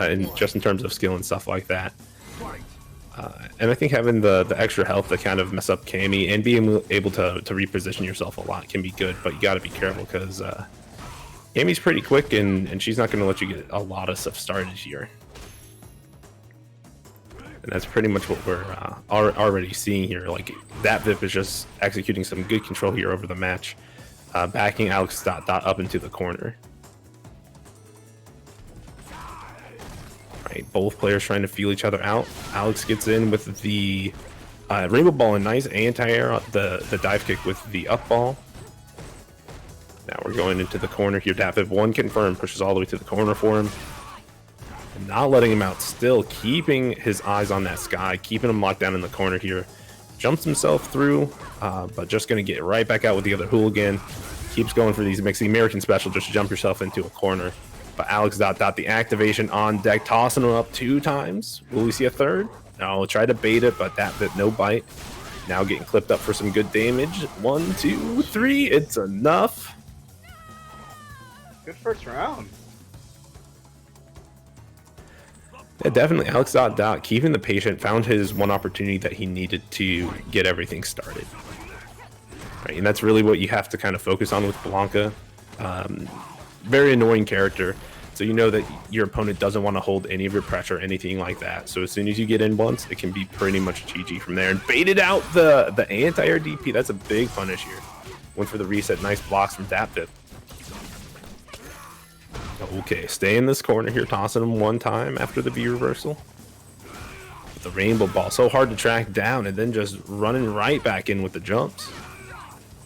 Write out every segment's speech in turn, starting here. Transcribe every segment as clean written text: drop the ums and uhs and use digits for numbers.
and just in terms of skill and stuff like that. And I think having the extra health to kind of mess up Cammy and being able to reposition yourself a lot can be good, but you got to be careful because Cammy's pretty quick and she's not going to let you get a lot of stuff started here. And that's pretty much what we're already seeing here. Like, DatVip is just executing some good control here over the match, backing Alex Dot up into the corner. Right, both players trying to feel each other out. Alex gets in with the Rainbow Ball, and nice anti-air, the dive kick with the up ball. Now we're going into the corner here. DatVip one confirmed, pushes all the way to the corner for him. And not letting him out, still keeping his eyes on that Sky, keeping him locked down in the corner here. Jumps himself through, but just going to get right back out with the other hooligan. Keeps going for these mixed American special, just jump yourself into a corner. But Alex Dot the activation on deck, tossing him up 2 times. Will we see a third? No, try to bait it, but DatVip no bite. Now getting clipped up for some good damage. 1, 2, 3, it's enough. Good first round. Yeah, definitely. Alex Dot keeping the patient, found his one opportunity that he needed to get everything started. Right, and that's really what you have to kind of focus on with Blanka. Very annoying character, so you know that your opponent doesn't want to hold any of your pressure or anything like that. So as soon as you get in once, it can be pretty much GG from there. And baited out the anti-air DP. That's a big punish here. Went for the reset. Nice blocks from DatVip. Okay, stay in this corner here, tossing him 1 time after the V reversal. With the Rainbow Ball, so hard to track down, and then just running right back in with the jumps.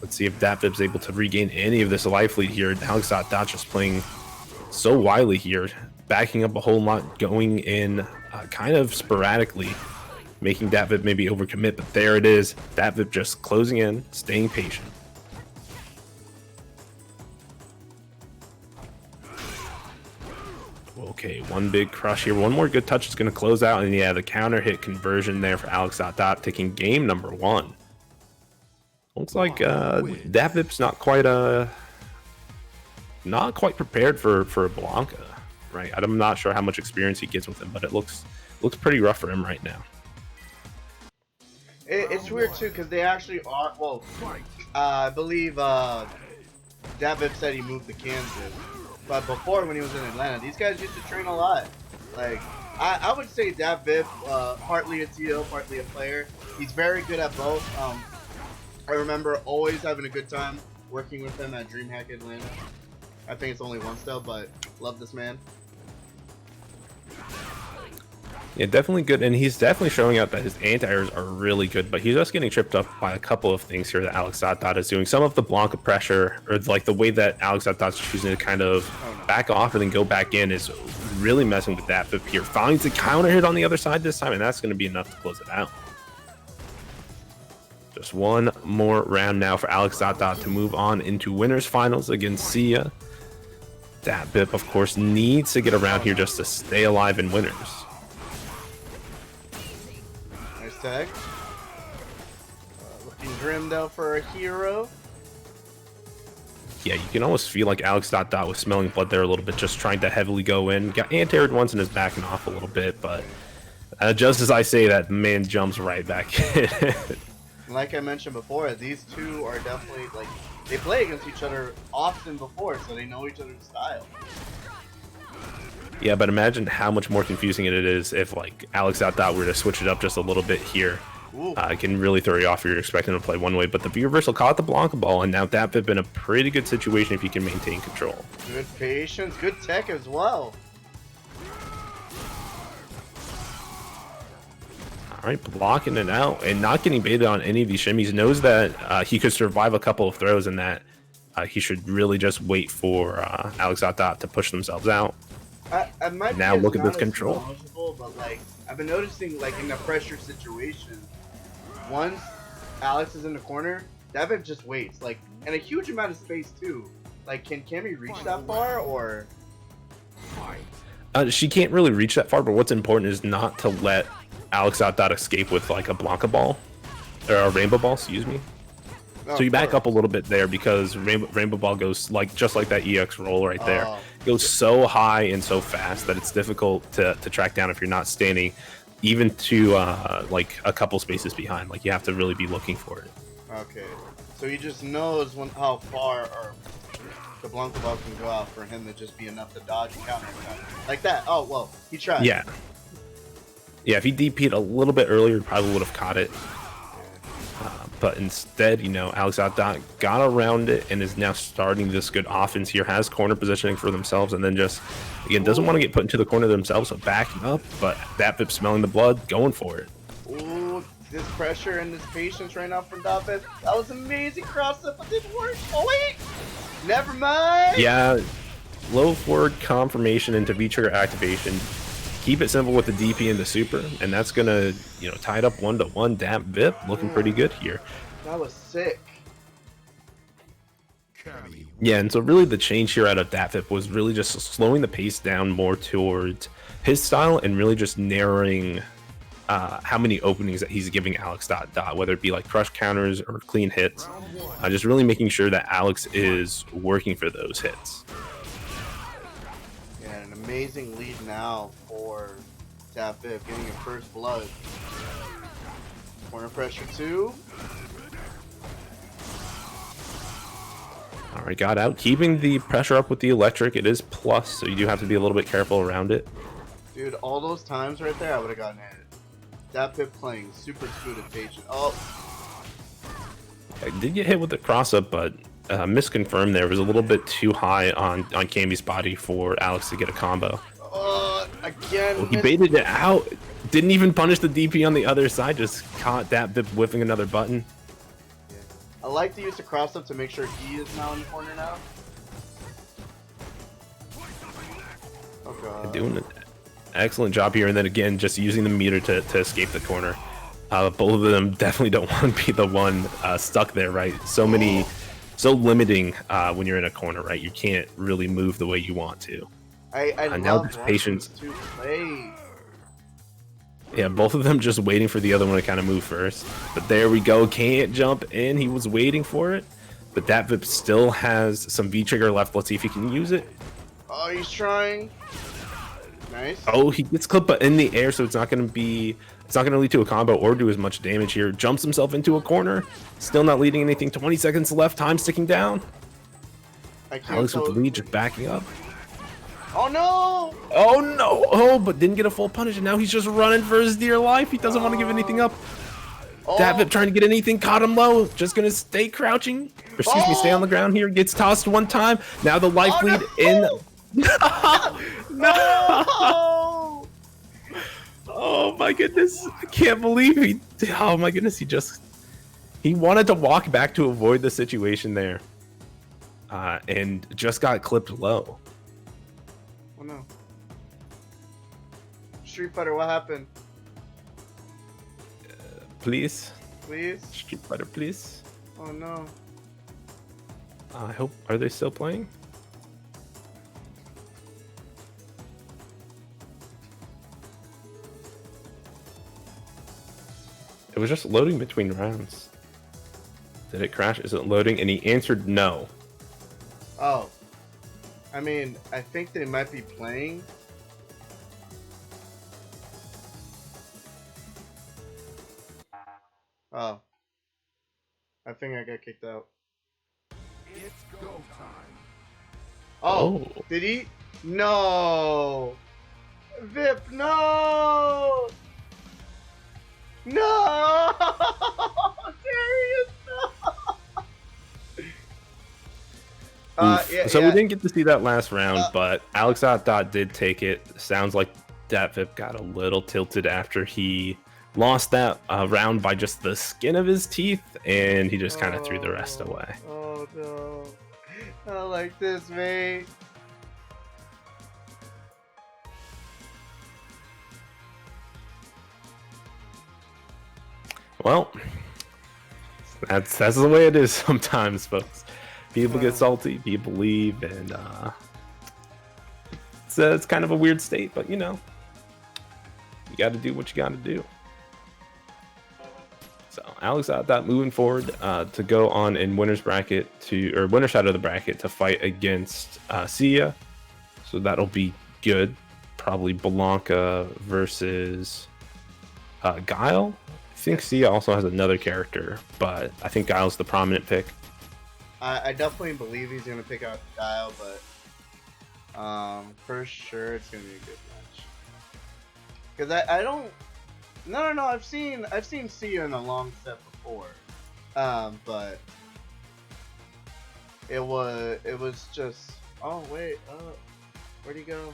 Let's see if DatVip's able to regain any of this life lead here. Alex Dot just playing so wily here, backing up a whole lot, going in kind of sporadically, making DatVip maybe overcommit, but there it is. DatVip just closing in, staying patient. Okay, one big crush here. One more good touch is going to close out, and yeah, the counter hit conversion there for Alex Dot, taking game number 1. Looks like DatVip's not quite prepared for Blanka, right? I'm not sure how much experience he gets with him, but it looks pretty rough for him right now. It's weird too because they actually are. Well, I believe DatVip said he moved to Kansas, but before when he was in Atlanta, these guys used to train a lot. Like I would say DatVip, partly a TO, partly a player. He's very good at both. I remember always having a good time working with him at DreamHack Atlanta. I think it's only once though, but love this man. Yeah, definitely good, and he's definitely showing out that his anti-airs are really good, but he's just getting tripped up by a couple of things here that Alex Dot is doing. Some of the Blanka pressure, or like the way that Alex Dot's choosing to kind of back off and then go back in, is really messing with DatVip here. Finds a counter hit on the other side this time, and that's going to be enough to close it out. Just one more round now for Alex Dot to move on into winners finals against Sia. DatVip, of course, needs to get around here just to stay alive in winners. Nice tag. Looking grim though for a hero. Yeah, you can almost feel like Alex Dot was smelling blood there a little bit, just trying to heavily go in. Got anti-aired once and is backing off a little bit, but just as I say that, the man jumps right back in. Like I mentioned before, these two are definitely, like, they play against each other often before, so they know each other's style. Yeah, but imagine how much more confusing it is if, like, Alex Dot were to switch it up just a little bit here. It can really throw you off if you're expecting to play one way, but the V reversal caught the Blanka ball, and now DatVip in a pretty good situation if you can maintain control. Good patience, good tech as well. All right, blocking it out and not getting baited on any of these shimmies. Knows that he could survive a couple of throws and that he should really just wait for Alex Dot to push themselves out. I might now look at this control. But like I've been noticing, like in the pressure situation, once Alex is in the corner, DatVip just waits, like, and a huge amount of space too. Like, can Cammy reach that far or? She can't really reach that far, but what's important is not to let Alex Dot escape with like a Blanka ball or a Rainbow Ball, excuse me. So you back up a little bit there because Rainbow Ball goes like just like that EX roll right there. goes so high and so fast that it's difficult to track down if you're not standing even to like a couple spaces behind. Like you have to really be looking for it. Okay. So he just knows how far or the Blanco Ball can go out for him to just be enough to dodge and counter attack. Like that. Oh, well, he tried. Yeah. Yeah, if he DP'd a little bit earlier, he probably would have caught it. But instead, you know, Alex Dot got around it and is now starting this good offense here. Has corner positioning for themselves, and then just, again, doesn't want to get put into the corner themselves, so backing up. But DatPip smelling the blood, going for it. Ooh, this pressure and this patience right now from DatPip. That was amazing cross-up, but didn't work. Oh, wait! Never mind! Yeah, low forward confirmation into V-trigger activation. Keep it simple with the DP and the super, and that's gonna, you know, tie it up 1-1. DatVip looking pretty good here. That was sick. Yeah, and so really the change here out of DatVip was really just slowing the pace down more towards his style and really just narrowing how many openings that he's giving Alex Dot, whether it be like crush counters or clean hits. Just really making sure that Alex is working for those hits. Yeah, an amazing lead now for DatVip, getting a first blood. Corner pressure 2. All right, got out, keeping the pressure up with the electric. It is plus, so you do have to be a little bit careful around it. Dude, all those times right there, I would have gotten hit. DatPip playing super smooth and patient. Oh, I did get hit with the cross up, but misconfirmed there. It was a little bit too high on Camby's body for Alex to get a combo. again. Oh, he baited it out. Didn't even punish the DP on the other side. Just caught DatVip whiffing another button. Yeah. I like to use the cross up to make sure he is now in the corner now. Oh god. Doing an excellent job here, and then again, just using the meter to escape the corner. Both of them definitely don't want to be the one stuck there, right? So limiting when you're in a corner, right? You can't really move the way you want to. I now love there's patience to play. Yeah, both of them just waiting for the other one to kind of move first. But there we go. Can't jump in. He was waiting for it. But DatVip still has some V-trigger left. Let's see if he can use it. Oh, he's trying. Nice. Oh, he gets clipped but in the air, so it's not going to lead to a combo or do as much damage here. Jumps himself into a corner. Still not leading anything. 20 seconds left. Time sticking down. Alex with the lead, just backing up. Oh no! Oh no! Oh, but didn't get a full punish, and now he's just running for his dear life. He doesn't want to give anything up. DatVip trying to get anything, caught him low. Just gonna stay crouching. Or excuse me, stay on the ground here. Gets tossed one time. Now the life lead in. No! No! Oh my goodness! I can't believe he. Oh my goodness! He wanted to walk back to avoid the situation there, and just got clipped low. Oh no. Street Fighter, what happened? Please? Please? Street Fighter, please? Oh no. I hope. Are they still playing? It was just loading between rounds. Did it crash? Is it loading? And he answered no. Oh. I mean, I think they might be playing. Oh. I think I got kicked out. It's go time. Oh. Oh. Did he? No. Vip, no. No. Darius, no. So we didn't get to see that last round, but Alex Dot did take it. Sounds like DatVip got a little tilted after he lost that round by just the skin of his teeth, and he just kind of threw the rest away. Oh no. Not like this, mate. Well, that's the way it is sometimes, folks. People get salty, people leave, and it's kind of a weird state, but you know, you got to do what you got to do. So Alex Dot moving forward to go on in winner's bracket winner's side of the bracket to fight against Sia. so that'll be good. Probably Blanca versus Guile. I think Sia also has another character, but I think Guile's the prominent pick. I definitely believe he's gonna pick out Guile, but for sure it's gonna be a good match. Cause I don't. No. I've seen Sia in a long set before, but it was just. Oh wait, where'd he go?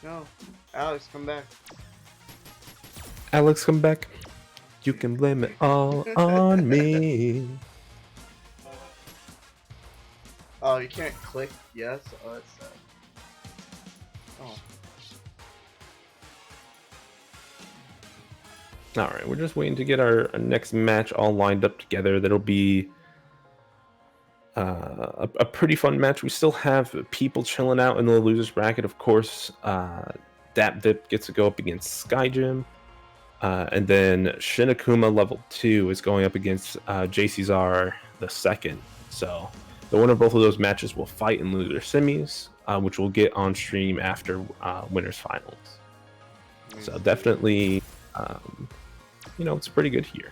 No, Alex, come back. Alex, come back. You can blame it all on me. Oh, you can't click yes? Oh, that's sad. Oh. Alright, we're just waiting to get our next match all lined up together. That'll be a pretty fun match. We still have people chilling out in the losers bracket, of course. DapVip gets to go up against Skyjim. And then Shinakuma level 2 is going up against JCZar the second. So the winner of both of those matches will fight in loser semis, which we'll get on stream after winners finals. So definitely, it's pretty good here.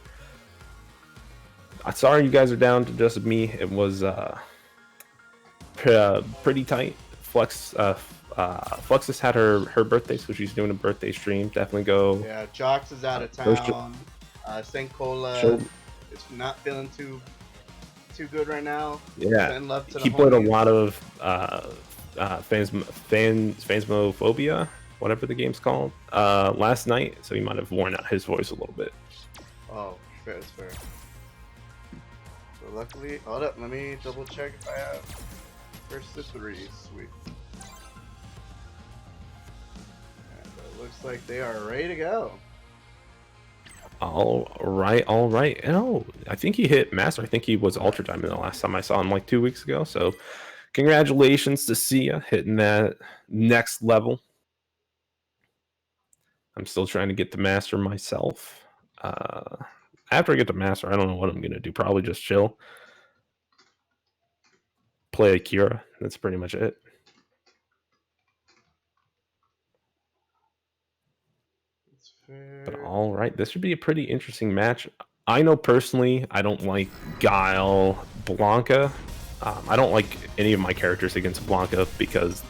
Sorry you guys are down to just me. It was pretty tight. Fluxus had her birthday, so she's doing a birthday stream. Definitely go. Yeah, Jox is out of town. Senkola is not feeling too good right now. Yeah, Send love to the he played a homies. lot of Phansmophobia, whatever the game's called, last night, so he might have worn out his voice a little bit. Oh, fair, that's fair. So luckily, hold up, let me double check if I have first to 3. Sweet. And it looks like they are ready to go. All right. Oh, I think he hit Master. I think he was Ultra Diamond the last time I saw him, like 2 weeks ago. So congratulations to Sia hitting that next level. I'm still trying to get to Master myself. After I get to Master, I don't know what I'm going to do. Probably just chill. Play Akira. That's pretty much it. That's fair. But all right, this should be a pretty interesting match. I know personally, I don't like Guile Blanca. I don't like any of my characters against Blanca because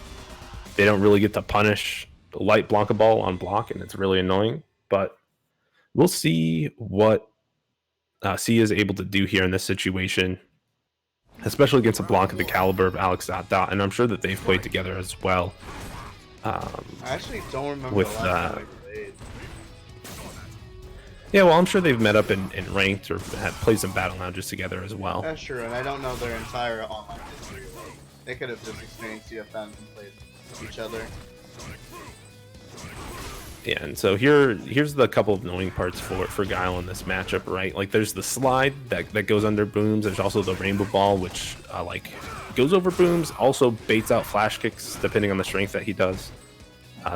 they don't really get to punish the light Blanca ball on block, and it's really annoying. But we'll see what Sia is able to do here in this situation, especially against a Blanca the caliber of Alex Dot Dot, and I'm sure that they've played together as well. I actually don't remember with, the last time we played. Yeah, well, I'm sure they've met up in ranked or have played some battle lounges together as well. That's true, and I don't know their entire online history. They could have just experienced CFM and played each other. Yeah, and so here's the couple of annoying parts for Guile in this matchup, right? Like, there's the slide that goes under booms. There's also the rainbow ball, which goes over booms, also baits out flash kicks depending on the strength that he does.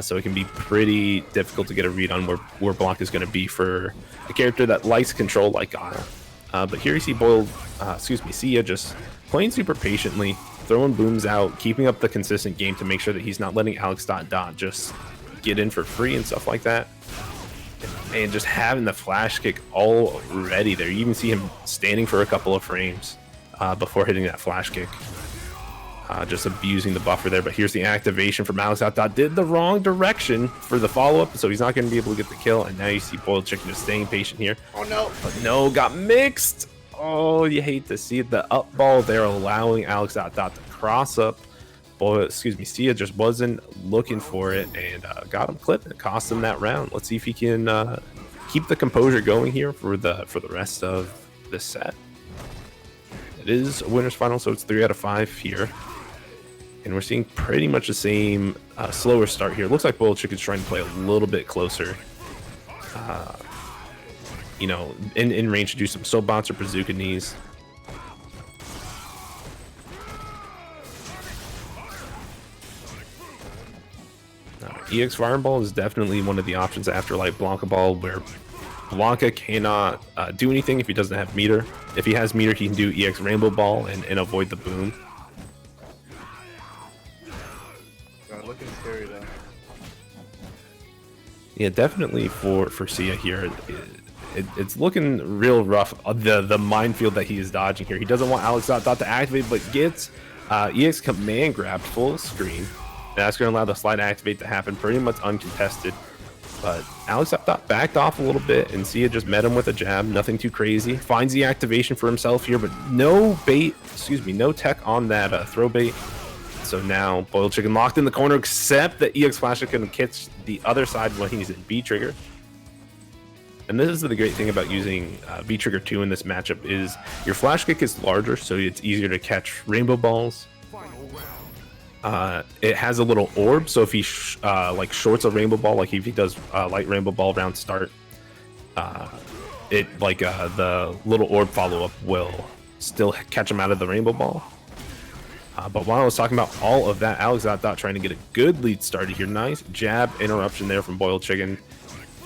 So it can be pretty difficult to get a read on where block is going to be for a character that likes control like Guile. But here you see Sia just playing super patiently, throwing booms out, keeping up the consistent game to make sure that he's not letting Alex Dot Dot just get in for free and stuff like that. And just having the flash kick already there. You even see him standing for a couple of frames before hitting that flash kick. Just abusing the buffer there. But here's the activation from Alex Dot Dot. Did the wrong direction for the follow-up, so he's not going to be able to get the kill. And now you see Boiled Chicken just staying patient here. Oh no! But no, got mixed. Oh, you hate to see it. The up ball there allowing Alex Dot Dot to cross up. Sia just wasn't looking for it and got him clipped. It cost him that round. Let's see if he can keep the composure going here for the rest of this set. It is a winner's final, so it's 3 out of 5 here. And we're seeing pretty much the same slower start here. Looks like Boiled Chicken's trying to play a little bit closer. In range to do some soap bounce or bazooka knees. EX Fireball is definitely one of the options after like Blanca Ball, where Blanca cannot do anything if he doesn't have meter. If he has meter, he can do EX Rainbow Ball and avoid the boom. Looking scary though. Yeah, definitely for Sia here. It's looking real rough. The minefield that he is dodging here. He doesn't want Alex Dot to activate, but gets EX Command Grab full screen. That's going to allow the slide activate to happen pretty much uncontested. But Alex Dot backed off a little bit, and Sia just met him with a jab. Nothing too crazy. Finds the activation for himself here, but no bait. Excuse me, no tech on that throw bait. So now Boiled Chicken locked in the corner, except that EX Flash can catch the other side when he's in B trigger. And this is the great thing about using V Trigger 2 in this matchup is your flash kick is larger, so it's easier to catch rainbow balls. It has a little orb, so if he like shorts a rainbow ball, like if he does light rainbow ball round start, the little orb follow up will still catch him out of the rainbow ball. But while I was talking about all of that, Alex Dot trying to get a good lead started here. Nice jab interruption there from Boiled Chicken,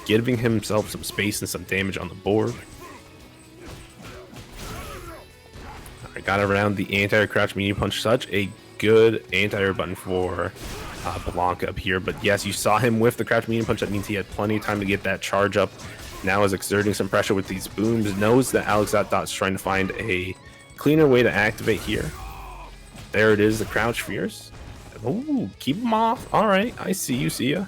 giving himself some space and some damage on the board. I got around the anti-air crouch medium punch. Such a good anti-air button for Blanka up here. But yes, you saw him with the crouch medium punch. That means he had plenty of time to get that charge up. Now is exerting some pressure with these booms. Knows that Alex Dot's trying to find a cleaner way to activate here. There it is, the crouch fierce. Ooh, keep him off. All right, I see you, Sia.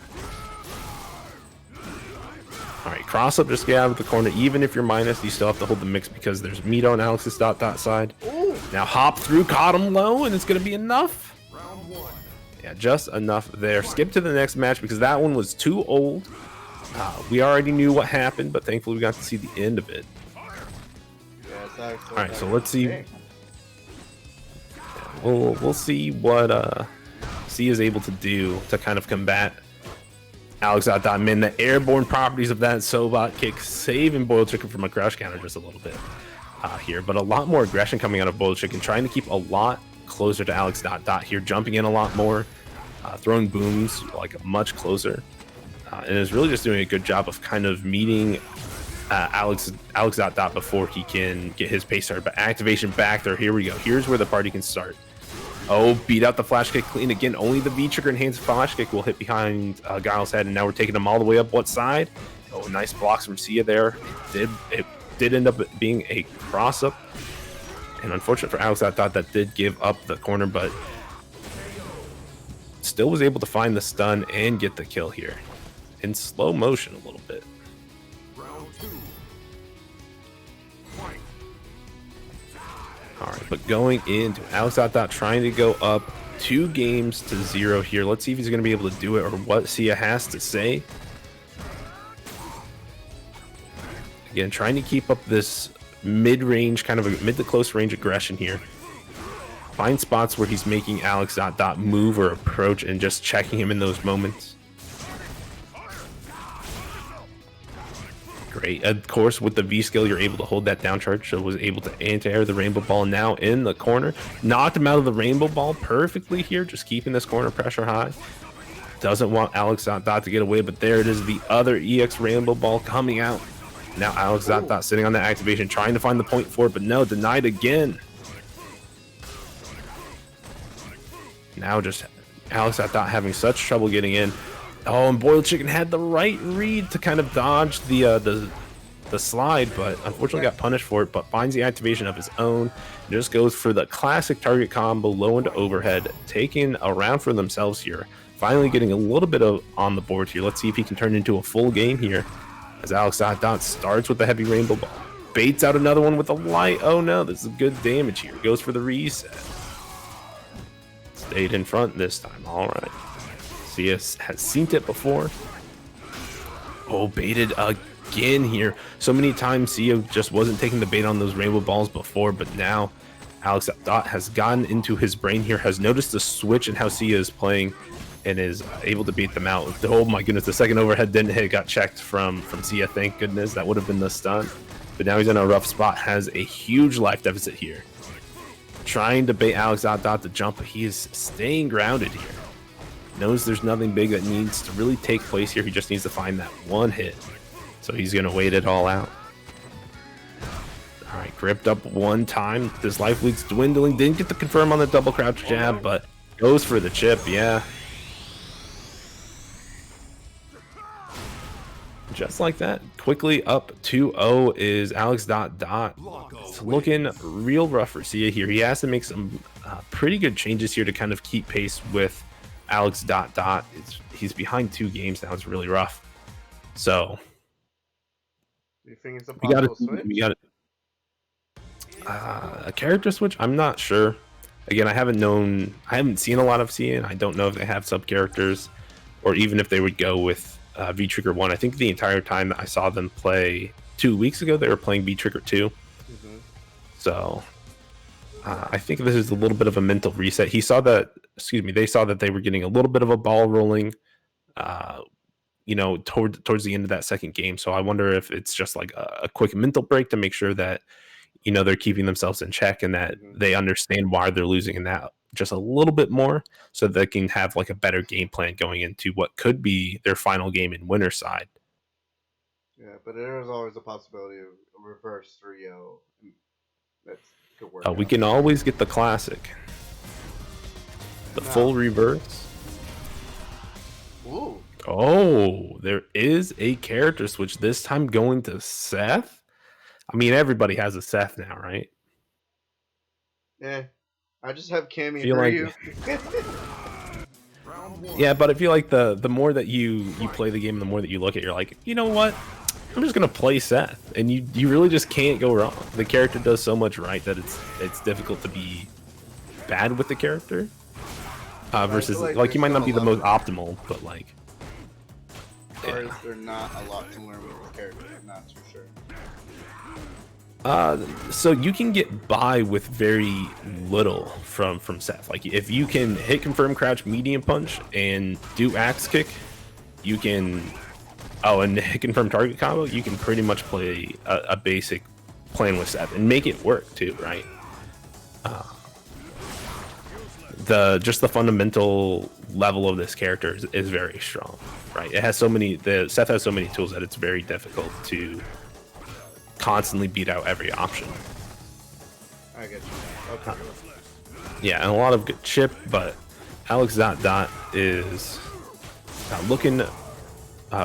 All right, cross up, just get out of the corner. Even if you're minus, you still have to hold the mix because there's meat on Alex's Dot side. Ooh. Now hop through, caught him low, and it's gonna be enough. Yeah, just enough there. Skip to the next match because that one was too old. We already knew what happened, but thankfully we got to see the end of it. Yeah, all right, so let's see. We'll see what Sia is able to do to kind of combat Alex Dot. Man, the airborne properties of that Sobot kick saving Boiled Chicken from a crouch counter just a little bit here, but a lot more aggression coming out of Boiled Chicken, trying to keep a lot closer to Alex Dot here, jumping in a lot more, throwing booms like much closer, and is really just doing a good job of kind of meeting Alex Dot before he can get his pace started. But activation back there, here we go. Here's where the party can start. Oh, beat out the flash kick clean again. Only the V trigger enhanced flash kick will hit behind Guile's head, and now we're taking him all the way up. What side? Oh, nice blocks from Sia there. It did end up being a cross up, and unfortunate for Alex Dot that did give up the corner, but still was able to find the stun and get the kill here in slow motion a little bit. All right, but going into Alex Dot trying to go up 2-0 here. Let's see if he's going to be able to do it or what Sia has to say. Again, trying to keep up this mid-range, kind of a mid to close range aggression here. Find spots where he's making Alex Dot move or approach and just checking him in those moments. Great. Of course, with the V skill, you're able to hold that down charge, so was able to anti-air the rainbow ball now in the corner. Knocked him out of the rainbow ball perfectly here, just keeping this corner pressure high. Doesn't want Alex Dot to get away, but there it is, the other EX rainbow ball coming out. Now Alex Dot sitting on the activation, trying to find the point for it, but no, denied again. Now just Alex Dot having such trouble getting in. Oh, and Boiled Chicken had the right read to kind of dodge the slide, but unfortunately got punished for it, but finds the activation of his own. Just goes for the classic target combo, low into overhead, taking a round for themselves here. Finally getting a little bit of on the board here. Let's see if he can turn it into a full game here. As Alex Dot starts with the heavy rainbow ball. Baits out another one with a light. Oh no, this is good damage here. Goes for the reset. Stayed in front this time. All right. Sia has seen it before. Oh, baited again here. So many times Sia just wasn't taking the bait on those rainbow balls before, but now Alex Dot has gotten into his brain here, has noticed the switch in how Sia is playing, and is able to beat them out. Oh my goodness, the second overhead didn't hit, got checked from Sia, thank goodness. That would have been the stun. But now he's in a rough spot, has a huge life deficit here. Trying to bait Alex Dot to jump, but he is staying grounded here. Knows there's nothing big that needs to really take place here. He just needs to find that one hit. So he's going to wait it all out. All right, gripped up one time. This life lead's dwindling. Didn't get the confirm on the double crouch jab, but goes for the chip. Yeah. Just like that, quickly up 2-0 is Alex Dot Dot. It's looking real rough for Sia here. He has to make some pretty good changes here to kind of keep pace with Alex Dot Dot. He's behind 2 games now. It's really rough. So Do you think it's a we got possible switch? a character switch. I'm not sure. Again, I haven't seen a lot of Sia, and I don't know if they have sub characters, or even if they would go with V Trigger 1. I think the entire time that I saw them play 2 weeks ago, they were playing V Trigger 2. Mm-hmm. So I think this is a little bit of a mental reset. They saw that they were getting a little bit of a ball rolling, towards the end of that second game. So I wonder if it's just like a quick mental break to make sure that, they're keeping themselves in check and that they understand why they're losing in that just a little bit more, so they can have like a better game plan going into what could be their final game in winter side. Yeah, but there is always a possibility of a reverse 3-0. That could work. We out. can always get the classic, the full reverse. Ooh. Oh, there is a character switch, this time going to Seth. I mean, everybody has a Seth now, right? Yeah. I just have Cammy Feel for like- you. Yeah, but I feel like the more that you play the game, the more that you look at, you're like, you know what? I'm just gonna play Seth, and you really just can't go wrong. The character does so much right that it's difficult to be bad with the character. Versus like you might not there's be the still a most optimal, but like, Or is there not a lot to learn with this character? I'm not too sure. so you can get by with very little from Seth. Like if you can hit confirm crouch medium punch and do axe kick, you can and hit confirm target combo, you can pretty much play a basic plan with Seth and make it work too, right? The fundamental level of this character is very strong, right? Seth has so many tools that it's very difficult to constantly beat out every option. I get you. Okay. Yeah, and a lot of good chip, but Alex Dot Dot is looking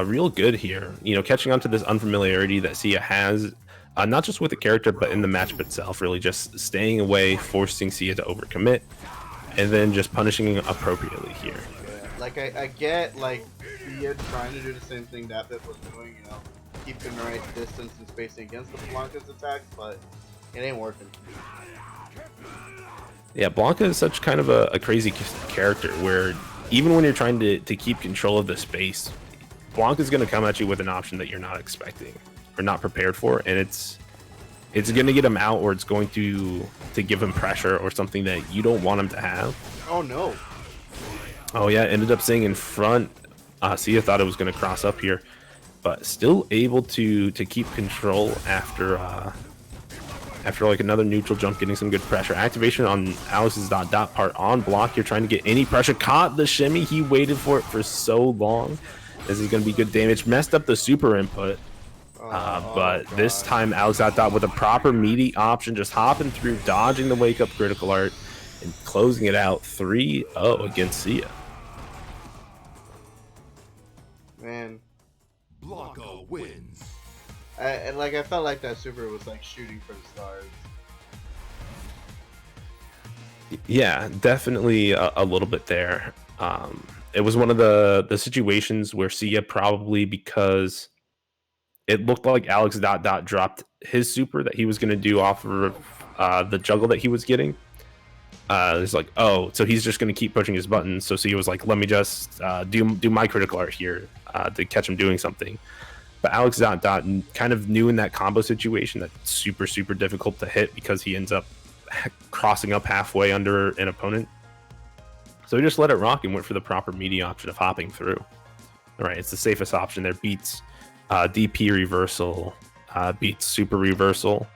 real good here. Catching on to this unfamiliarity that Sia has, not just with the character, but in the matchup itself. Really, just staying away, forcing Sia to overcommit, and then just punishing appropriately here. Yeah. Like I get like Sia trying to do the same thing that Bit was doing, keeping the right distance and spacing against the Blanca's attacks, but it ain't working. Yeah, Blanca is such kind of a crazy character where even when you're trying to keep control of the space, Blanca's going to come at you with an option that you're not expecting or not prepared for, and it's going to get him out, or it's going to give him pressure or something that you don't want him to have. Oh no. Oh yeah, ended up staying in front. Sia thought it was going to cross up here, but still able to keep control after like another neutral jump, getting some good pressure. Activation on Alex's dot part on block. You're trying to get any pressure. Caught the shimmy. He waited for it for so long. This is going to be good damage. Messed up the super input. But this time Alex dot with a proper meaty option, just hopping through, dodging the wake up critical art, and closing it out 3-0 against Sia. Man. Blanca wins. I felt like that super was like shooting for the stars. Yeah, definitely a little bit there. It was one of the situations where Sia, probably because it looked like Alex dot dropped his super that he was going to do off of the juggle that he was getting. It's like, oh, so he's just going to keep pushing his buttons. So Sia was like, let me just do my critical art here to catch him doing something. But Alex dot kind of knew in that combo situation that's super, super difficult to hit because he ends up crossing up halfway under an opponent. So he just let it rock and went for the proper meaty option of hopping through. All right, it's the safest option there. Beats DP reversal, beats super reversal.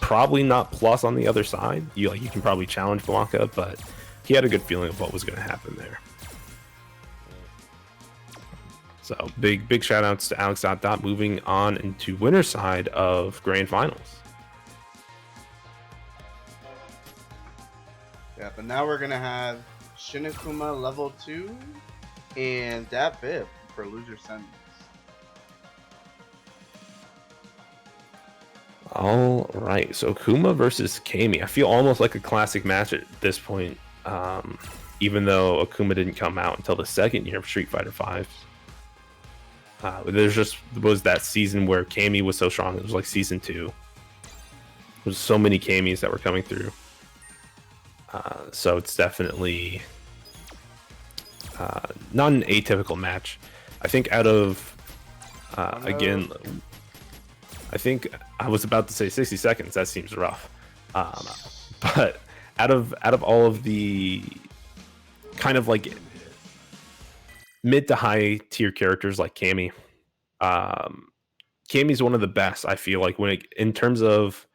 Probably not plus on the other side. You can probably challenge Blanca, but he had a good feeling of what was going to happen there. So big shout outs to Alex dot moving on into winner side of grand finals. But now we're gonna have Shinakuma level 2 and Dat Vip for loser semis. All right, so Akuma versus Kami. I feel almost like a classic match at this point, even though Akuma didn't come out until the second year of Street Fighter V. There's just was that season where Kami was so strong. It was like season 2. There's so many Kamis that were coming through. So it's definitely not an atypical match. I think out of again, I think I was about to say 60 seconds. That seems rough, but out of all of the kind of like mid to high tier characters like Kami, Kami's one of the best. I feel like in terms of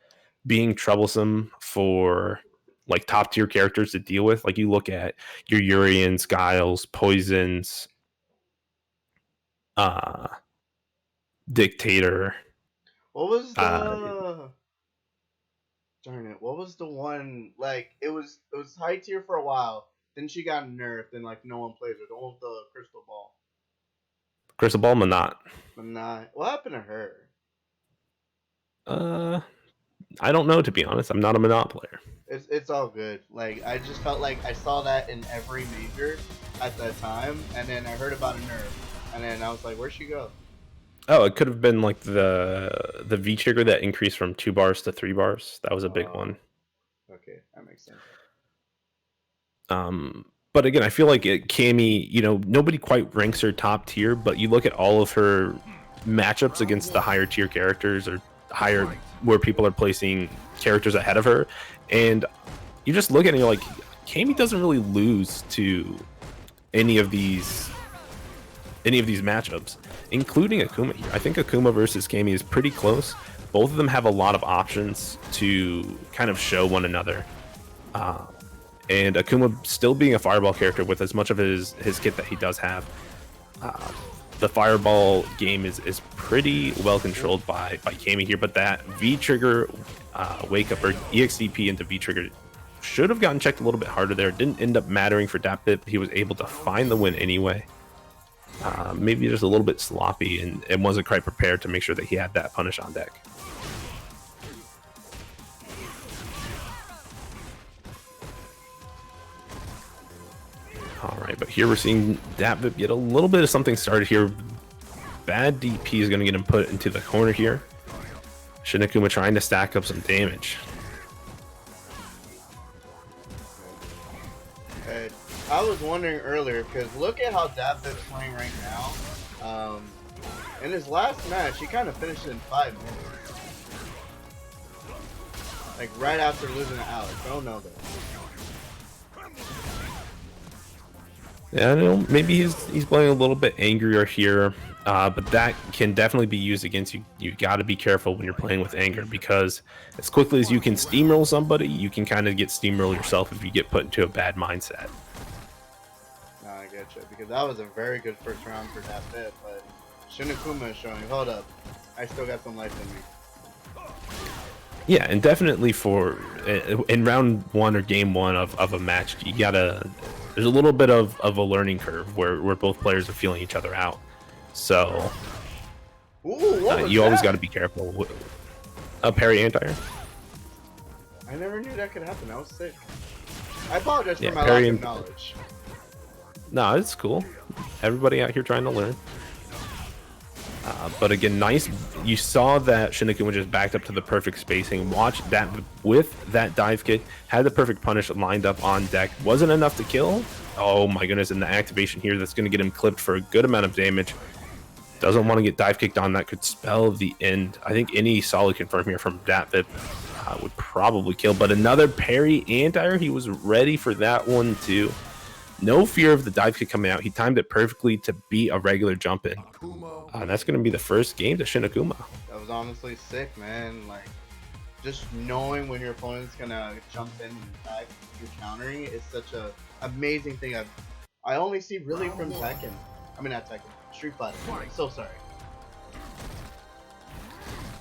being troublesome for like top tier characters to deal with. Like you look at your Urians, Guiles, Poisons, Dictator. What was the darn it? What was the one, like it was high tier for a while, then she got nerfed and like no one plays her. The one with the crystal ball. Crystal Ball Monat. Monat. What happened to her? I don't know, to be honest. I'm not a Monat player. It's all good. Like I just felt like I saw that in every major at that time, and then I heard about a nerf, and then I was like, where'd she go? Oh, it could have been like the V trigger that increased from 2 bars to 3 bars. That was a big one. Okay, that makes sense. But again, I feel like Kami, nobody quite ranks her top tier, but you look at all of her matchups against the higher tier characters or higher where people are placing characters ahead of her, and you just look at it and you're like, Kami doesn't really lose to any of these matchups, including Akuma here. I think Akuma versus Kami is pretty close. Both of them have a lot of options to kind of show one another. And Akuma still being a fireball character with as much of his kit that he does have. The fireball game is pretty well controlled by Kami here, but that V-trigger wake up or EXDP into V-trigger should have gotten checked a little bit harder there. It didn't end up mattering for Dat Vip. He was able to find the win anyway. Maybe just a little bit sloppy and wasn't quite prepared to make sure that he had that punish on deck. All right, but here we're seeing Dat Vip get a little bit of something started here. Bad DP is going to get him put into the corner here. Shinakuma trying to stack up some damage. I was wondering earlier, because look at how Dat Vip's playing right now. In his last match, he kind of finished it in 5 minutes. Like right after losing to Alex. I don't know that. Yeah, I know maybe he's playing a little bit angrier here, but that can definitely be used against you. You got to be careful when you're playing with anger, because as quickly as you can steamroll somebody, you can kind of get steamrolled yourself if you get put into a bad mindset. No, I get you, because that was a very good first round for Dat Vip, but Shinakuma is showing, hold up, I still got some life in me. Yeah, and definitely for in round 1 or game 1 of a match, there's a little bit of a learning curve where both players are feeling each other out. So you always got to be careful. A parry anti-air. I never knew that could happen. That was sick. I apologize for my parry lack of knowledge. No, it's cool. Everybody out here trying to learn. But again, nice. You saw that Shinakuma just backed up to the perfect spacing. Watch that with that dive kick. Had the perfect punish lined up on deck. Wasn't enough to kill. Oh my goodness. And the activation here that's going to get him clipped for a good amount of damage. Doesn't want to get dive kicked on. That could spell the end. I think any solid confirm here from Dat Vip would probably kill. But another parry anti-air. He was ready for that one too. No fear of the dive kick coming out. He timed it perfectly to be a regular jump in. That's going to be the first game to Shinakuma. That was honestly sick, man. Like, just knowing when your opponent's going to jump in and attack, you're countering is such a amazing thing. I only see really from Tekken. I mean, not Tekken. Street Fighter. I'm so sorry.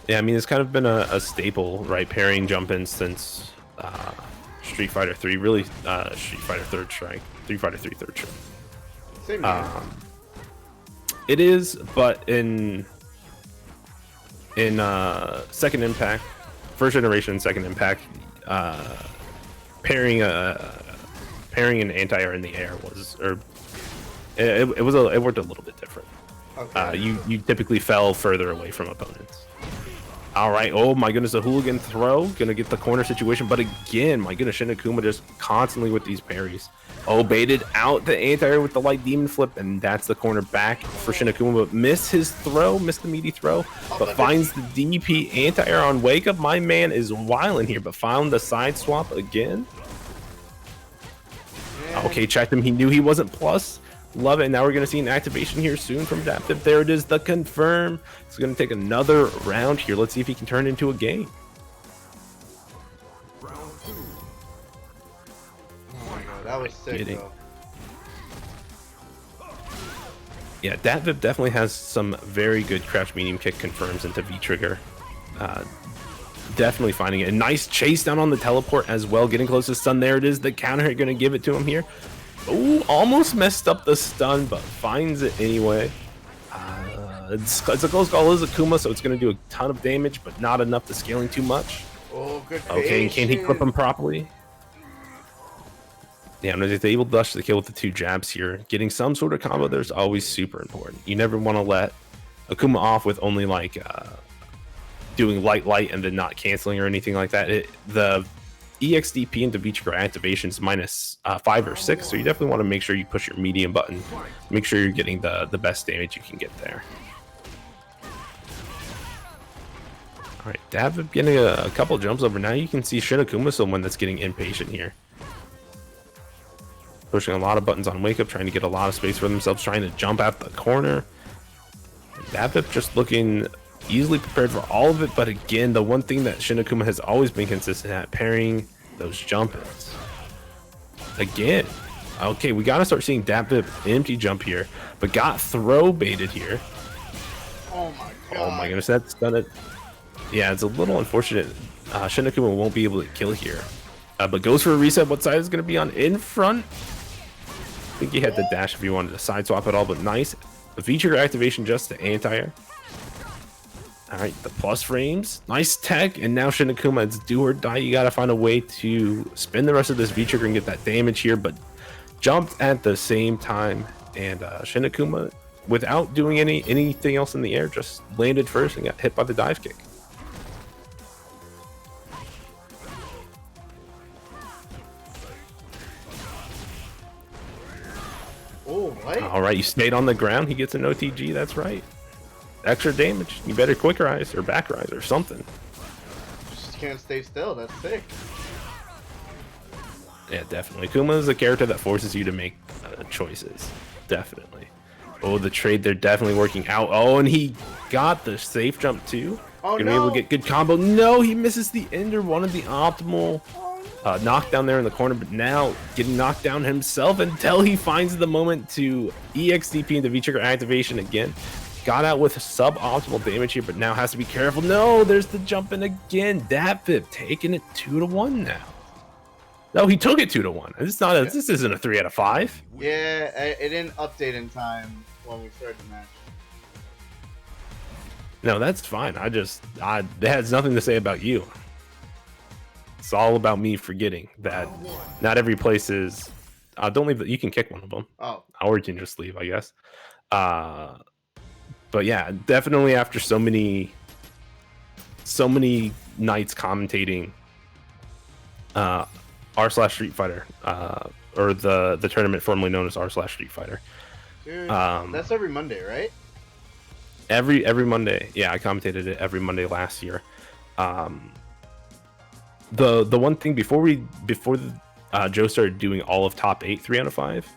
Yeah, I mean, it's kind of been a staple, right? Pairing jump-ins since Street Fighter 3, really Street Fighter Third Strike, Street Fighter 3 Third Strike. Same here. It is, but in Second Impact, first generation Second Impact, parrying an anti-air in the air was, or it worked a little bit different. Okay. You typically fell further away from opponents. All right. Oh my goodness, a hooligan throw, gonna get the corner situation, but again, my goodness, Shin Akuma just constantly with these parries. Oh, baited out the anti-air with the light demon flip, and that's the corner back for Shin Akuma, but missed his throw, missed the meaty throw, but finds the DP anti-air on Wake Up. My man is wilding here, but found the side swap again. Okay, checked him. He knew he wasn't plus. Love it. Now we're going to see an activation here soon from Daptip. There it is, the confirm. It's going to take another round here. Let's see if he can turn it into a game. Oh my god, that was sick, Kidding. though. Yeah, Daptip definitely has some very good crouch medium kick confirms into V-Trigger. Definitely finding it. A nice chase down on the teleport as well, getting close to stun. There it is, the counter hit going to give it to him here. Oh, almost messed up the stun, but finds it anyway. It's a close call. It is Akuma, so it's going to do a ton of damage, but not enough to scaling too much. Oh, good Okay, and can he clip him properly? Yeah, and he's able to dash the kill with the 2 jabs here. Getting some sort of combo there is always super important. You never want to let Akuma off with only like doing light and then not canceling or anything like that. The EXDP into V-Trigger activation is minus 5 or 6, so you definitely want to make sure you push your medium button. Make sure you're getting the best damage you can get there. All right, Daptip getting a couple jumps over. Now you can see Shin Akuma, someone that's getting impatient here. Pushing a lot of buttons on Wake Up, trying to get a lot of space for themselves, trying to jump out the corner. Daptip just looking easily prepared for all of it, but again, the one thing that Shin Akuma has always been consistent at, parrying those jump-ins. Again, okay, we got to start seeing Daptip empty jump here, but got throw baited here. Oh my god. Oh my goodness, that's done it. Yeah, it's a little unfortunate. Shin Akuma won't be able to kill here, but goes for a reset. What side is going to be on? In front. I think he had the dash if he wanted to side swap it all, but nice. The V-Trigger activation just to anti-air. All right, the plus frames, nice tech, and now Shin Akuma, it's do or die. You got to find a way to spin the rest of this V-Trigger and get that damage here, but jumped at the same time, and Shin Akuma, without doing anything else in the air, just landed first and got hit by the dive kick. Oh, what? All right, you stayed on the ground. He gets an OTG. That's right. Extra damage. You better quick rise or back rise or something. Just can't stay still. That's sick. Yeah, definitely. Kuma is a character that forces you to make choices. Definitely. Oh, the trade, they're definitely working out. Oh, and he got the safe jump too. Oh, Gonna be able to get good combo. No, he misses the ender. Wanted the optimal knockdown there in the corner, but now getting knocked down himself until he finds the moment to EXDP into V-Trigger activation again. Got out with suboptimal damage here, but now has to be careful. No, there's the jump in again. Daptip taking it 2-1 now. No, he took it 2-1. It's not. This isn't a 3 out of 5. Yeah, it didn't update in time when we started the match. No, that's fine. That has nothing to say about you. It's all about me forgetting that not every place is. Don't leave. You can kick one of them. Oh. Or you can just leave, I guess. But yeah, definitely after so many nights commentating r/Street Fighter, or the tournament formerly known as r/Street Fighter. Dude, that's every Monday, right? Every Monday. Yeah, I commentated it every Monday last year. The one thing before Joe started doing all of top 8 3 out of 5,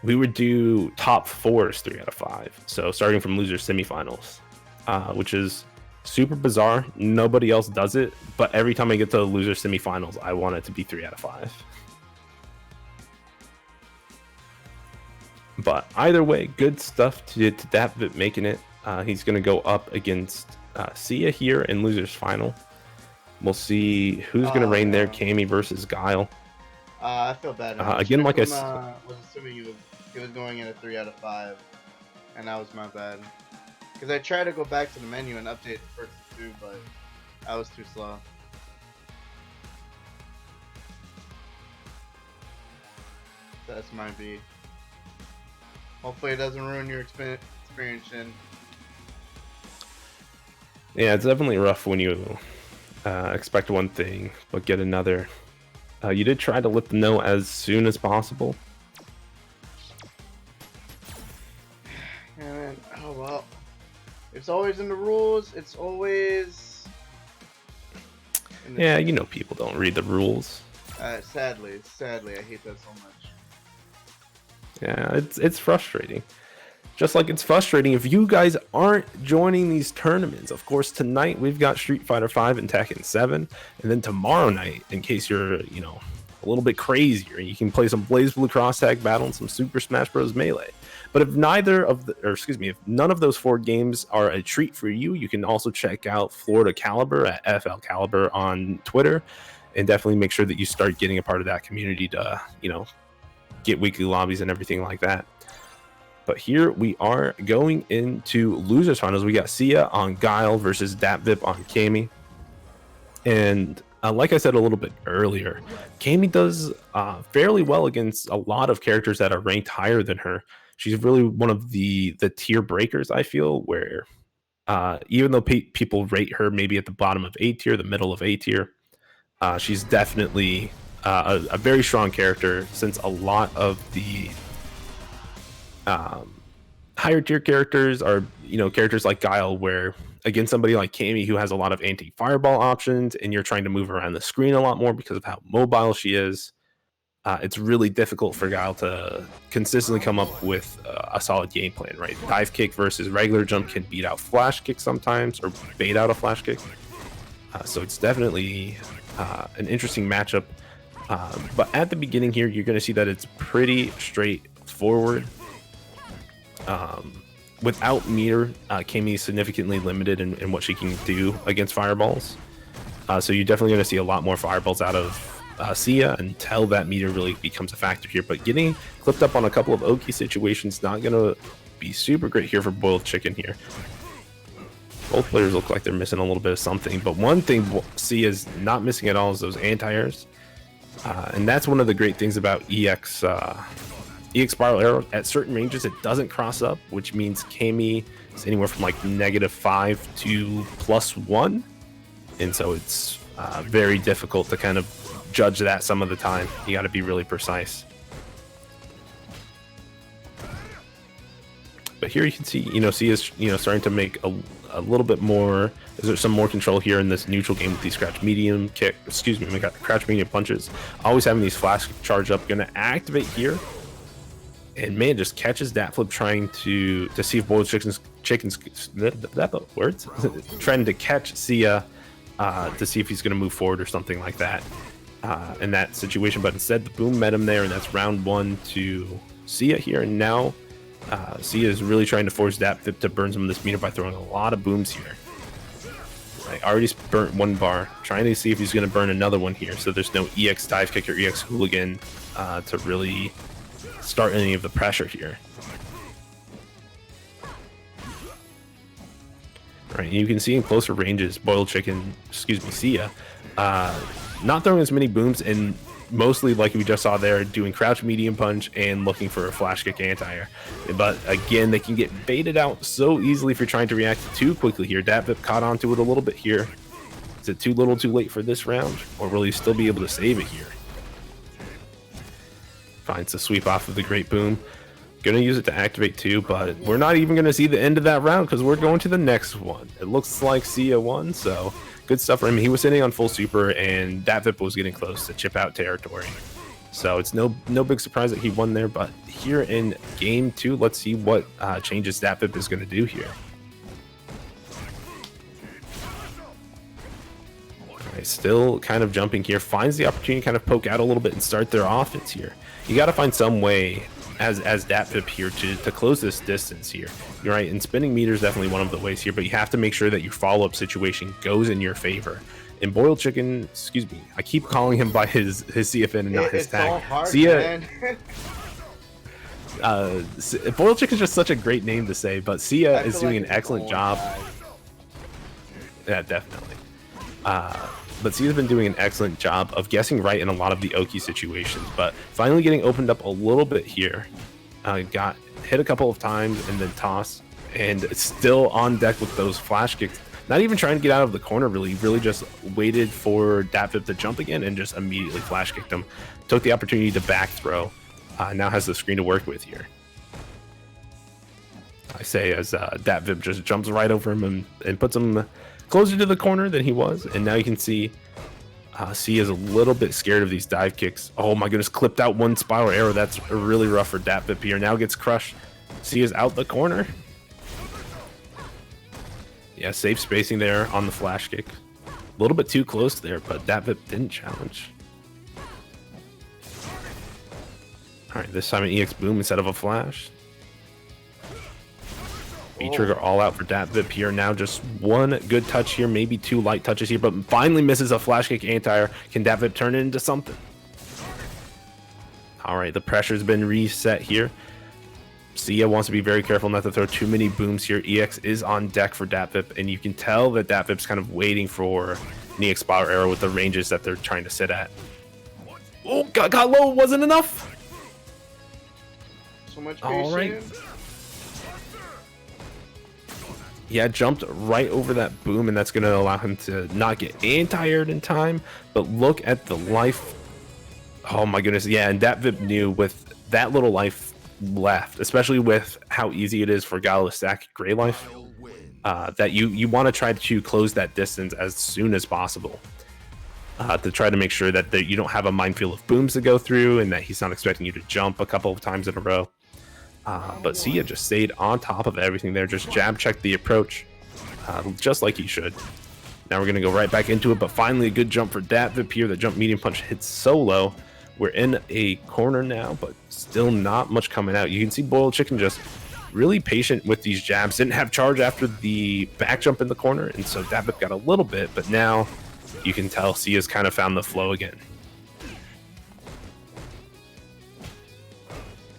we would do top 4s 3 out of 5. So starting from loser semifinals, which is super bizarre. Nobody else does it, but every time I get to the loser semifinals, I want it to be 3 out of 5. But either way, good stuff to Daptip making it. He's going to go up against Sia here in losers final. We'll see who's going to reign there. no. Cammy versus Guile. I feel bad. Again, like I was assuming he was going in a 3 out of 5, and that was my bad. Because I tried to go back to the menu and update the first 2, but I was too slow. That's my B. Hopefully it doesn't ruin your experience, Shin. Yeah, it's definitely rough when you expect one thing but get another. You did try to let them know as soon as possible. Yeah, man. Oh well. It's always in the rules. It's always. Yeah, you know people don't read the rules. Sadly, I hate that so much. Yeah, it's frustrating. Just like it's frustrating if you guys aren't joining these tournaments. Of course, tonight we've got Street Fighter V and Tekken 7, and then tomorrow night, in case you're, you know, a little bit crazier, you can play some BlazBlue Cross Tag Battle and some Super Smash Bros. Melee. But if if none of those 4 games are a treat for you, you can also check out Florida Caliber at FL Caliber on Twitter, and definitely make sure that you start getting a part of that community to, you know, get weekly lobbies and everything like that. But here we are going into losers finals. We got Sia on Guile versus DatVip on Cammy. And like I said a little bit earlier, Cammy does fairly well against a lot of characters that are ranked higher than her. She's really one of the tier breakers, I feel, where even though people rate her maybe at the bottom of A tier, the middle of A tier, she's definitely a very strong character, since a lot of the higher tier characters are, you know, characters like Guile, where against somebody like Cammy who has a lot of anti-fireball options and you're trying to move around the screen a lot more because of how mobile she is, it's really difficult for Guile to consistently come up with a solid game plan, right? Dive kick versus regular jump can beat out flash kick sometimes, or bait out a flash kick. So it's definitely an interesting matchup. But at the beginning here, you're going to see that it's pretty straightforward. Without meter, Cammy is significantly limited in what she can do against fireballs. So you're definitely going to see a lot more fireballs out of Sia until that meter really becomes a factor here. But getting clipped up on a couple of Oki situations not going to be super great here for Boiled Chicken here. Both players look like they're missing a little bit of something. But one thing Sia's not missing at all is those anti-airs. And that's one of the great things about EX Spiral Arrow. At certain ranges, it doesn't cross up, which means Cammy is anywhere from like -5 to +1. And so it's very difficult to kind of judge that some of the time. You got to be really precise. But here you can see, you know, Sia's, you know, starting to make a little bit more. Is there some more control here in this neutral game with these crouch medium kick? Excuse me, we got crouch medium punches. Always having these flash charge up. Going to activate here, and man, just catches that flip, trying to see if Boiled Chicken's words trying to catch Sia to see if he's going to move forward or something like that in that situation. But instead, the boom met him there, and that's round 1 to Sia here. And now Sia is really trying to force DatVip to burn some of this meter by throwing a lot of booms here. I already burnt 1 bar, trying to see if he's going to burn another one here, so there's no EX dive kick or EX hooligan to really start any of the pressure here. Right, you can see in closer ranges, Boiled Chicken, Sia, not throwing as many booms, and mostly, like we just saw there, doing crouch medium punch and looking for a flash kick anti-air. But again, they can get baited out so easily if you're trying to react too quickly here. DatVip caught onto it a little bit here. Is it too little too late for this round, or will he still be able to save it here? Finds the sweep off of the Great Boom. Gonna use it to activate too, but we're not even gonna see the end of that round because we're going to the next one. It looks like Sia won, so good stuff for him. He was sitting on full super, and DatVip was getting close to chip out territory. So it's no big surprise that he won there. But here in game 2, let's see what changes DatVip is going to do here. Right, still kind of jumping here. Finds the opportunity to kind of poke out a little bit and start their offense here. You got to find some way as DatVip here to close this distance here. You're right, and spinning meter is definitely one of the ways here, but you have to make sure that your follow-up situation goes in your favor. And Boiled Chicken, excuse me, I keep calling him by his CFN and not his It's tag. so hard, Sia, man. Boiled Chicken is just such a great name to say, but Sia I is feel doing like an it's excellent own job. guy. Yeah, definitely. But Sia's been doing an excellent job of guessing right in a lot of the Oki situations, but finally getting opened up a little bit here. Got hit a couple of times and then tossed, and still on deck with those flash kicks. Not even trying to get out of the corner, really just waited for DatVip to jump again and just immediately flash kicked him. Took the opportunity to back throw. Now has the screen to work with here. I say as DatVip just jumps right over him and puts him closer to the corner than he was. And now you can see C is a little bit scared of these dive kicks. Oh my goodness, clipped out one spiral arrow. That's really rough for DatVip here. Now gets crushed. C is out the corner. Yeah, safe spacing there on the flash kick. A little bit too close there, but DatVip didn't challenge. All right, this time an EX boom instead of a flash. V-trigger all out for DatVip here. Now just one good touch here, maybe two light touches here, but finally misses a flash kick anti-air. Can DatVip turn it into something? All right, the pressure's been reset here. Sia wants to be very careful not to throw too many booms here. EX is on deck for DatVip, and you can tell that DatVip's kind of waiting for an EX spiral arrow with the ranges that they're trying to sit at. Oh, got low, wasn't enough. So much patience. All right. Yeah, jumped right over that boom, and that's going to allow him to not get anti-aired in time. But look at the life. Oh my goodness, yeah, and DatVip knew with that little life left, especially with how easy it is for Gala to stack Gray Life, that you want to try to close that distance as soon as possible, to try to make sure that you don't have a minefield of booms to go through and that he's not expecting you to jump a couple of times in a row. But Sia just stayed on top of everything there, just jab checked the approach, just like he should. Now we're going to go right back into it, but finally a good jump for DatVip here. The jump medium punch hits so low. We're in a corner now, but still not much coming out. You can see Boiled Chicken just really patient with these jabs. Didn't have charge after the back jump in the corner, and so DatVip got a little bit, but now you can tell Sia's kind of found the flow again.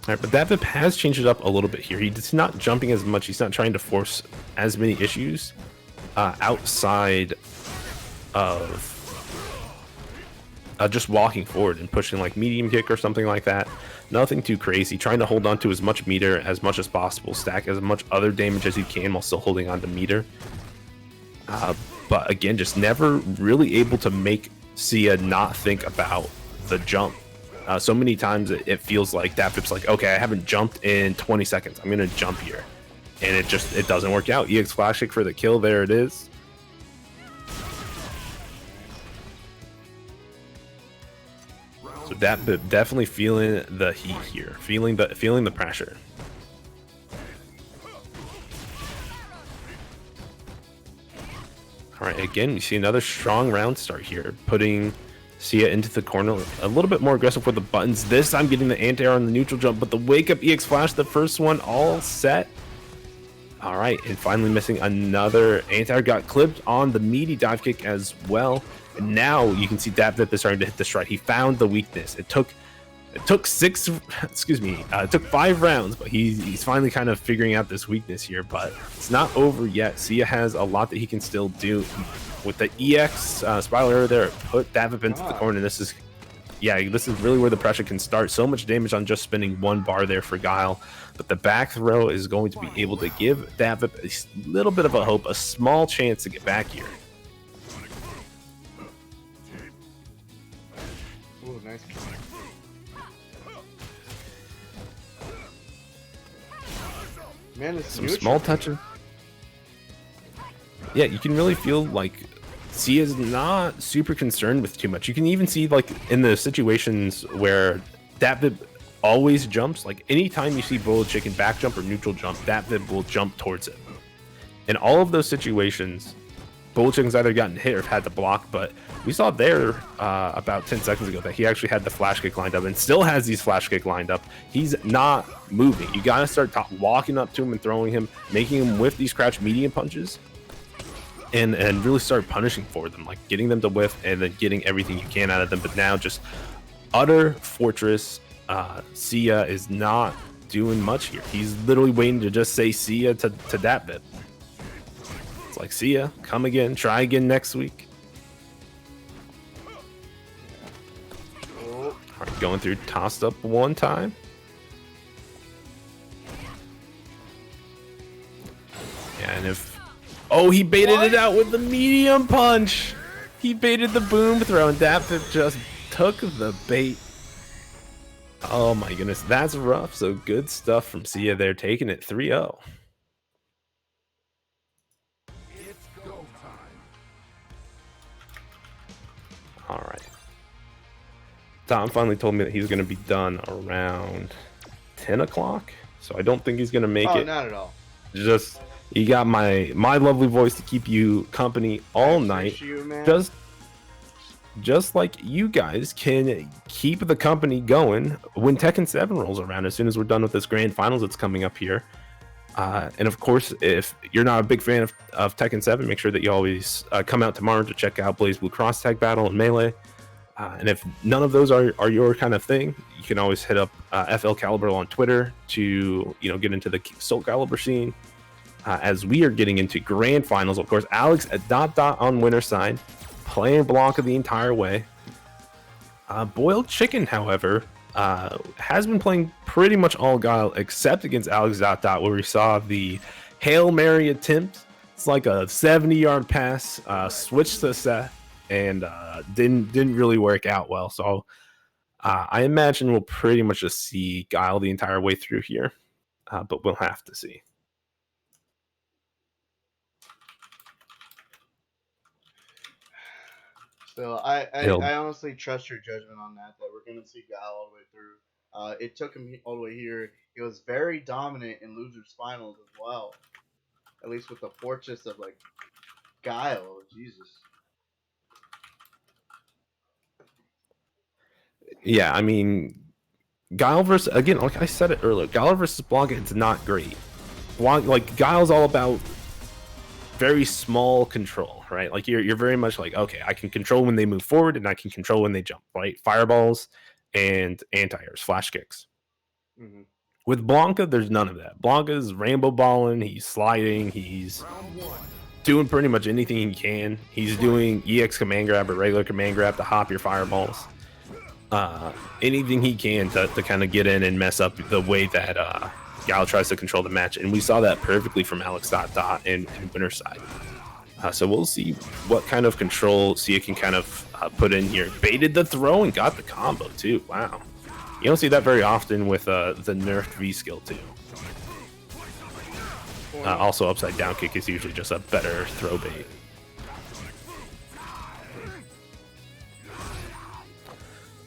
All right, but DatVip has changed it up a little bit here. He's not jumping as much. He's not trying to force as many issues outside of just walking forward and pushing like medium kick or something like that. Nothing too crazy. Trying to hold on to as much meter as much as possible. Stack as much other damage as he can while still holding on to meter. But again, just never really able to make Sia not think about the jump. So many times it feels like DatVip's like, okay, I haven't jumped in 20 seconds. I'm going to jump here. And it doesn't work out. EX flash kick for the kill. There it is. So DatVip definitely feeling the heat here, feeling the pressure. All right, again, we see another strong round start here, putting Sia into the corner, a little bit more aggressive with the buttons. This time getting the anti-air on the neutral jump, but the wake up EX flash, the first one all set. All right, and finally missing another anti-air, got clipped on the meaty dive kick as well. And now you can see DatVip is starting to hit the stride. He found the weakness. It took 5 rounds, but he's finally kind of figuring out this weakness here. But it's not over yet. Sia has a lot that he can still do with the EX spiral arrow there. Put DatVip into the corner. This is really where the pressure can start. So much damage on just spinning one bar there for Guile, but the back throw is going to be able to give DatVip a little bit of a hope, a small chance to get back here. Ooh, nice. Man, it's Some small touches. Yeah, you can really feel like Sia's not super concerned with too much. You can even see like in the situations where DatVip always jumps, like anytime you see Boiled Chicken back jump or neutral jump, DatVip will jump towards it. In all of those situations, Boiled Chicken's either gotten hit or had to block, but we saw there about 10 seconds ago that he actually had the flash kick lined up and still has these flash kick lined up. He's not moving. You gotta start walking up to him and throwing him, making him with these crouch medium punches. and really start punishing for them, like getting them to whiff and then getting everything you can out of them. But now just utter fortress. Sia is not doing much here. He's literally waiting to just say Sia to that bit. It's like, Sia, come again, try again next week. All right, going through, tossed up one time. And if, oh, he baited it out with the medium punch. He baited the boom throw, and DatPiff just took the bait. Oh my goodness, that's rough. So good stuff from Sia there, taking it 3-0. It's go time. All right. Tom finally told me that he's going to be done around 10 o'clock. So I don't think he's going to make it. Not at all. Just, you got my lovely voice to keep you company all night. You, man. Just like you guys can keep the company going when Tekken 7 rolls around, as soon as we're done with this grand finals that's coming up here. And of course, if you're not a big fan of Tekken 7, make sure that you always come out tomorrow to check out BlazBlue Cross Tag Battle and Melee. And if none of those are your kind of thing, you can always hit up FL Caliber on Twitter to get into the Soul Calibur scene. As we are getting into grand finals, of course, Alex at Dot on winner's side, playing Blanka the entire way. Boiled Chicken, however, has been playing pretty much all Guile except against Alex Dot, where we saw the Hail Mary attempt. It's like a 70-yard pass, switch to Seth, and didn't really work out well. So I imagine we'll pretty much just see Guile the entire way through here, but we'll have to see. So I honestly trust your judgment on that we're going to see Guile all the way through. It took him all the way here. He was very dominant in Losers Finals as well. At least with the fortress of, like, Guile. Jesus. Yeah, I mean, Guile versus, again, like I said it earlier, Guile versus Blanka, it's not great. Guile's all about very small control, right? Like you're very much like, okay, I can control when they move forward and I can control when they jump, right? Fireballs and anti-airs, flash kicks. Mm-hmm. With Blanka, there's none of that. Blanka's rainbow balling, he's sliding, he's doing pretty much anything he can. He's doing EX command grab or regular command grab to hop your fireballs. Anything he can to kind of get in and mess up the way that Guile tries to control the match, and we saw that perfectly from Alex Dot and winner's side. So we'll see what kind of control Sia can kind of put in here. Baited the throw and got the combo too. Wow, you don't see that very often with the nerfed V skill too. Also, upside down kick is usually just a better throw bait.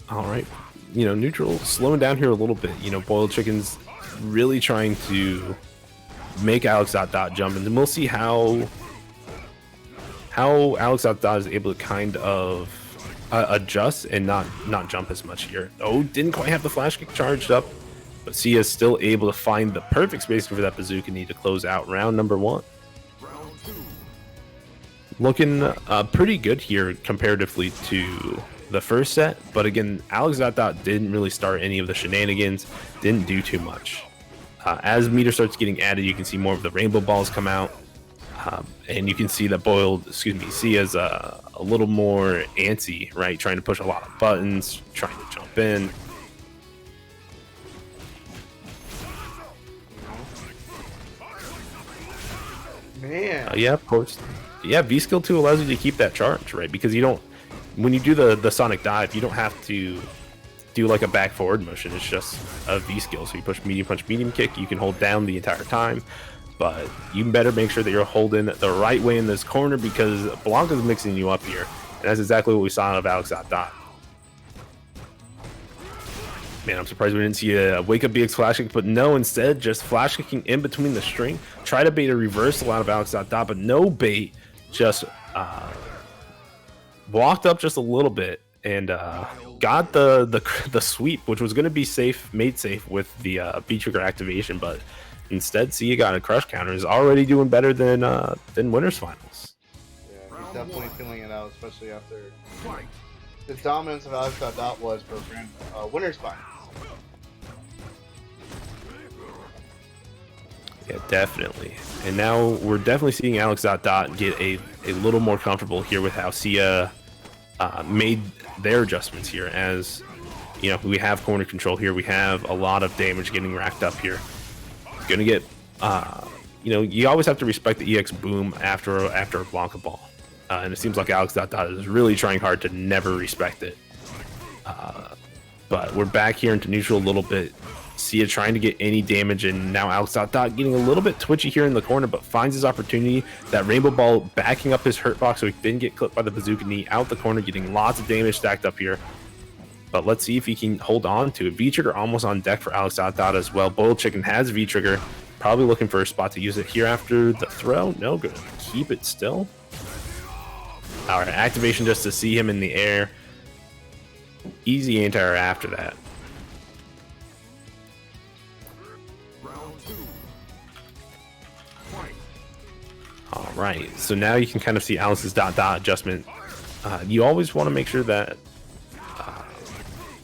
All right, neutral slowing down here a little bit. Boiled Chicken's really trying to make Alex Dot jump, and then we'll see how Alex Dot is able to kind of adjust and not jump as much here. Oh, didn't quite have the flash kick charged up, but Sia is still able to find the perfect space for that bazooka knee to close out round number 1. Looking pretty good here comparatively to the first set, but again, Alex Dot didn't really start any of the shenanigans, didn't do too much. As meter starts getting added, you can see more of the rainbow balls come out, and you can see that Sia's a little more antsy, right? Trying to push a lot of buttons, trying to jump in. Man. Yeah, of course. Yeah, V skill 2 allows you to keep that charge, right? Because you don't, when you do the sonic dive, you don't have to do like a back forward motion. It's just a V skill. So you push medium punch, medium kick. You can hold down the entire time, but you better make sure that you're holding the right way in this corner, because Blanka's mixing you up here, and that's exactly what we saw out of Alex Dot. Man, I'm surprised we didn't see a wake up BX flash kick, but no, instead just flash kicking in between the string. Try to bait a reversal out of Alex Dot, but no bait. Just walked up just a little bit and got the sweep, which was going to be made safe with the B trigger activation, but instead Sia got a crush counter. Is already doing better than winners finals. definitely feeling it out, especially after Fight. the dominance of Alex Dot was for winner's finals. Yeah, definitely. And now we're definitely seeing Alex Dot get a little more comfortable here with how Sia made their adjustments here. As you know, we have corner control here. We have a lot of damage getting racked up here. Gonna get, you know, you always have to respect the EX boom after a Blanka ball. And it seems like Alex Dot is really trying hard to never respect it. But we're back here into neutral a little bit. Sia trying to get any damage, and now Alex Dot getting a little bit twitchy here in the corner, but finds his opportunity. That rainbow ball backing up his hurt box so he didn't get clipped by the bazooka knee. Out the corner, getting lots of damage stacked up here. But let's see if he can hold on to it. V-Trigger almost on deck for Alex Dot as well. Boiled Chicken has V-Trigger. Probably looking for a spot to use it here after the throw. No, good. Keep it still. All right, activation just to see him in the air. Easy anti-air after that. Round 2. Fight. All right, so now you can kind of see Alex's dot adjustment. You always want to make sure that,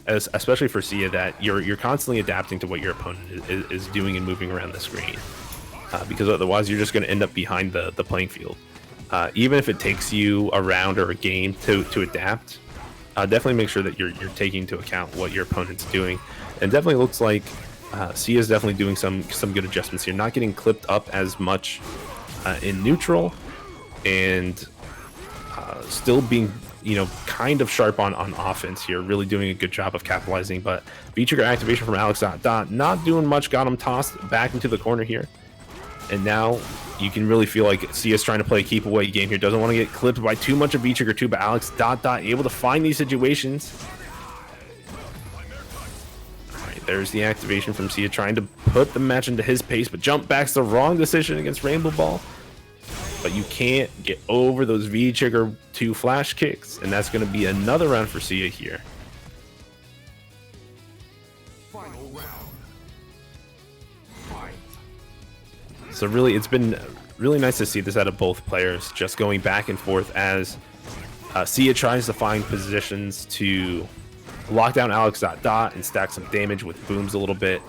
especially for Sia, that you're constantly adapting to what your opponent is doing and moving around the screen, because otherwise you're just going to end up behind the playing field. Even if it takes you a round or a game to adapt, definitely make sure that you're taking into account what your opponent's doing. And definitely looks like Sia is definitely doing some good adjustments here, not getting clipped up as much in neutral, and still being, you know, kind of sharp on offense here, really doing a good job of capitalizing. But V-Trigger activation from Alex Dot not doing much, got him tossed back into the corner here. And now you can really feel like Sia's trying to play a keep away game here. Doesn't want to get clipped by too much of V-Trigger too, but Alex Dot able to find these situations. All right, there's the activation from Sia, trying to put the match into his pace, but jump back's the wrong decision against Rainbow Ball. But you can't get over those V-Trigger 2 flash kicks, and that's going to be another round for Sia here. Final round. Fight. So really, it's been really nice to see this out of both players, just going back and forth as Sia tries to find positions to lock down Alex Dot and stack some damage with booms a little bit.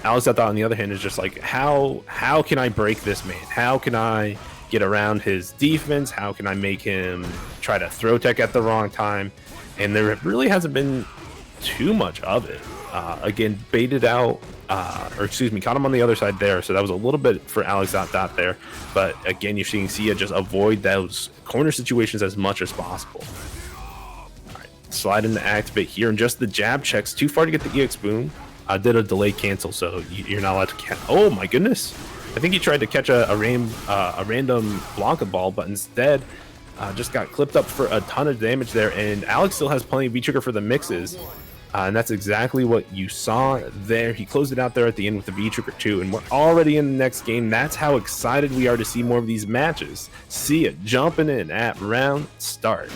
Alex Dot on the other hand is just like, how can I break this man? How can I get around his defense? How can I make him try to throw tech at the wrong time? And there really hasn't been too much of it. Again, baited out, or excuse me, caught him on the other side there. So that was a little bit for Alex Dot there. But again, you're seeing Sia just avoid those corner situations as much as possible. All right, slide in the activate here, and just the jab checks too far to get the EX boom. Did a delay cancel, so you're not allowed to oh my goodness, I think he tried to catch a random Blanka ball, but instead just got clipped up for a ton of damage there. And Alex still has plenty of V-Trigger for the mixes, and that's exactly what you saw there. He closed it out there at the end with the V-Trigger 2, and we're already in the next game. That's how excited we are to see more of these matches. See it jumping in at round start.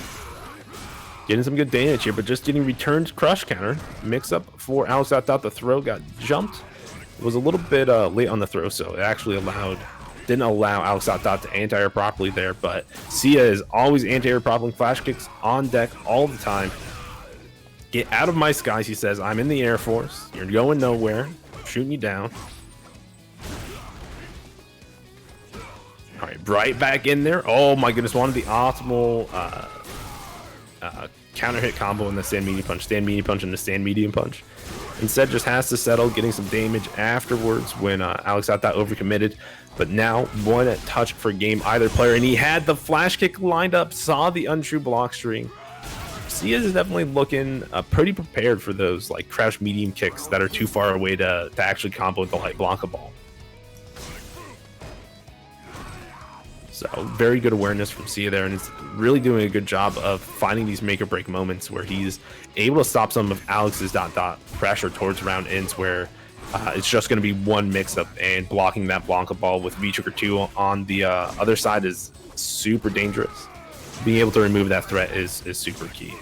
Getting some good damage here, but just getting returned crush counter. Mix up for Alex Dot. The throw got jumped. It was a little bit late on the throw, so it actually didn't allow Alex Dot to anti-air properly there. But Sia is always anti-air properly. Flash kicks on deck all the time. Get out of my skies, he says. I'm in the Air Force. You're going nowhere. I'm shooting you down. All right, right back in there. Oh my goodness, wanted the optimal counter hit combo in the stand medium punch, and the stand medium punch. Instead, just has to settle, getting some damage afterwards when Alex Dot overcommitted. But now one touch for game either player, and he had the flash kick lined up, saw the untrue block string. Sia is definitely looking pretty prepared for those like crouch medium kicks that are too far away to actually combo with the light Blanka ball. So very good awareness from Sia there, and it's really doing a good job of finding these make or break moments where he's able to stop some of Alex's dot pressure towards round ends, where it's just going to be one mix up, and blocking that Blanka ball with V-Trigger 2 on the other side is super dangerous. Being able to remove that threat is super key.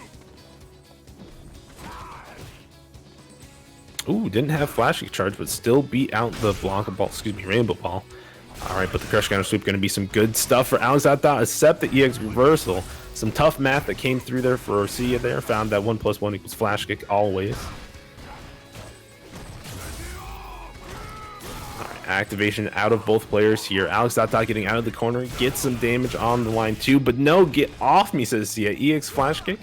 Ooh, didn't have flashing charge, but still beat out the Blanka ball, excuse me, Rainbow ball. All right, but the crush counter sweep going to be some good stuff for Alex Dot, except the EX reversal. Some tough math that came through there for Sia there. Found that 1 + 1 = flash kick always. All right, activation out of both players here. Alex Dot getting out of the corner. Gets some damage on the line too, but no, get off me, says Sia. EX flash kick.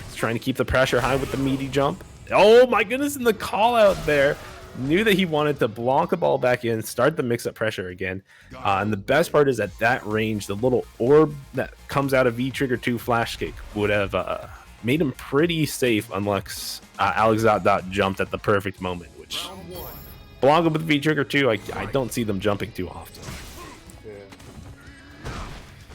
He's trying to keep the pressure high with the meaty jump. Oh my goodness, and the call out there. Knew that he wanted to block the ball back in, start the mix-up pressure again. And the best part is at that range, the little orb that comes out of V-Trigger 2 flash kick would have made him pretty safe unless Alex Dot jumped at the perfect moment, which Blanca with V-Trigger 2, I don't see them jumping too often.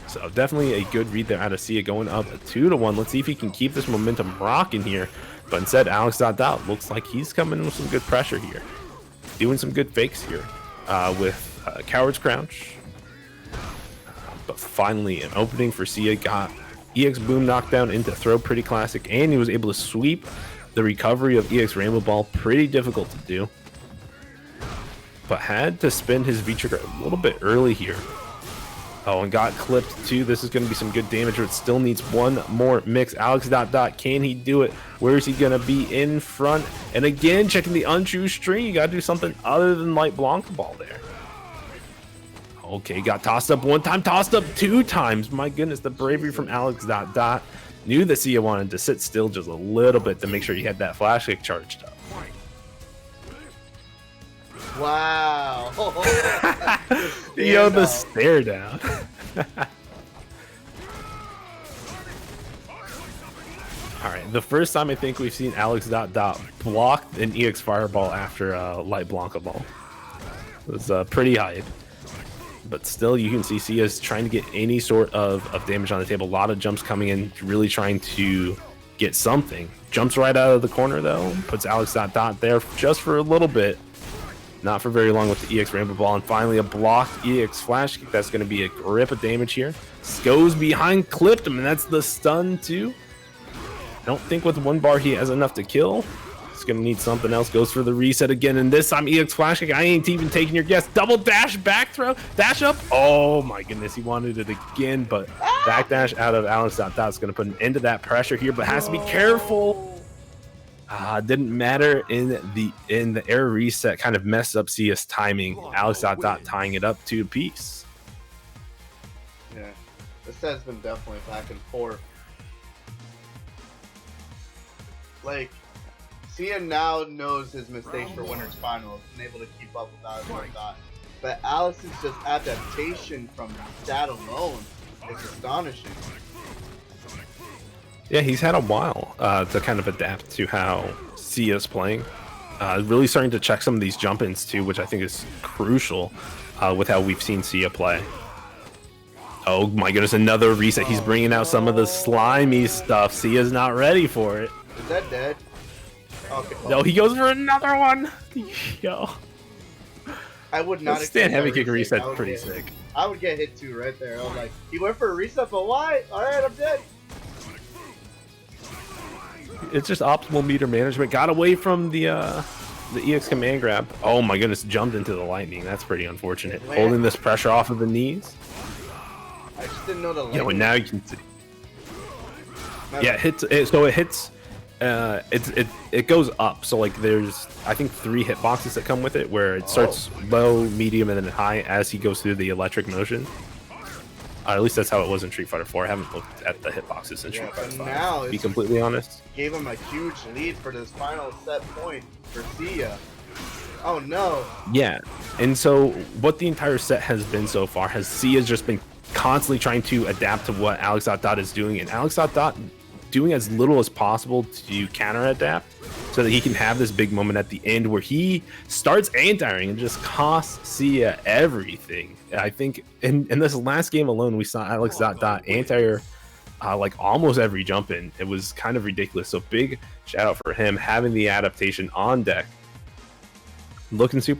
So definitely a good read there out of Sia, going up 2-1. Let's see if he can keep this momentum rocking here. But instead, Alex Dot looks like he's coming in with some good pressure here. Doing some good fakes here with Coward's Crouch. But finally, an opening for Sia. Got EX Boom knockdown into throw, pretty classic. And he was able to sweep the recovery of EX Rainbow Ball. Pretty difficult to do. But had to spin his V-Trigger a little bit early here. Oh, and got clipped too. This is going to be some good damage, but it still needs one more mix. Alex Dot, can he do it? Where is he going to be in front? And again, checking the untrue string. You got to do something other than light Blanca ball there. Okay, got tossed up 1 time, tossed up 2 times. My goodness, the bravery from Alex Dot. Knew that Sia wanted to sit still just a little bit to make sure he had that flash kick charged up. Wow. Yo, the stare down. Alright, the first time I think we've seen Alex Dot block an EX Fireball after light Blanca ball. It was pretty hype. But still, you can see Sia's trying to get any sort of damage on the table. A lot of jumps coming in, really trying to get something. Jumps right out of the corner though, puts Alex Dot there just for a little bit. Not for very long with the EX Rainbow Ball, and finally a blocked EX Flash Kick. That's going to be a grip of damage here. Goes behind, clipped him, and that's the stun too. I don't think with 1 bar he has enough to kill. He's going to need something else. Goes for the reset again, and this time EX Flash Kick. I ain't even taking your guess. Double dash, back throw, dash up. Oh my goodness, he wanted it again, but backdash out of Alex Dot is going to put an end to that pressure here, but has to be careful. Didn't matter in the air reset, kind of messed up Sia's timing. Alex Dot tying it up 2 apiece. Yeah, this set's been definitely back and forth. Like, Sia now knows his mistakes for Winners Finals and able to keep up with Alex Dot. But Alex's just adaptation from that alone is astonishing. Yeah, he's had a while to kind of adapt to how Sia's playing. Really starting to check some of these jump-ins too, which I think is crucial with how we've seen Sia play. Oh my goodness, another reset. He's bringing out some of the slimy stuff. Sia's not ready for it. Is that dead? Okay. No, he goes for another one. Yo. I would not stand heavy kick reset. reset's pretty sick. I would get hit too right there. I was like, he went for a reset, but why? Alright, I'm dead. It's just optimal meter management. Got away from the EX command grab. Oh my goodness, jumped into the lightning. That's pretty unfortunate. Holding this pressure off of the knees. I just didn't know the Yeah, but now you can see. Yeah, so it hits. It goes up. So like there's I think 3 hitboxes that come with it, where it starts low, medium, and then high as he goes through the electric motion. At least that's how it was in Street Fighter 4. I haven't looked at the hitboxes in Street Fighter 5, now to be completely honest. Gave him a huge lead for this final set point for Sia. Oh no. Yeah, and so what the entire set has been so far has Sia's just been constantly trying to adapt to what Alex Dot is doing, and Alex Dot doing as little as possible to counter adapt so that he can have this big moment at the end where he starts anti-airing and just costs Sia everything. I think in this last game alone, we saw Alex Dot anti-air like almost every jump in. It was kind of ridiculous. So big shout out for him having the adaptation on deck. Looking super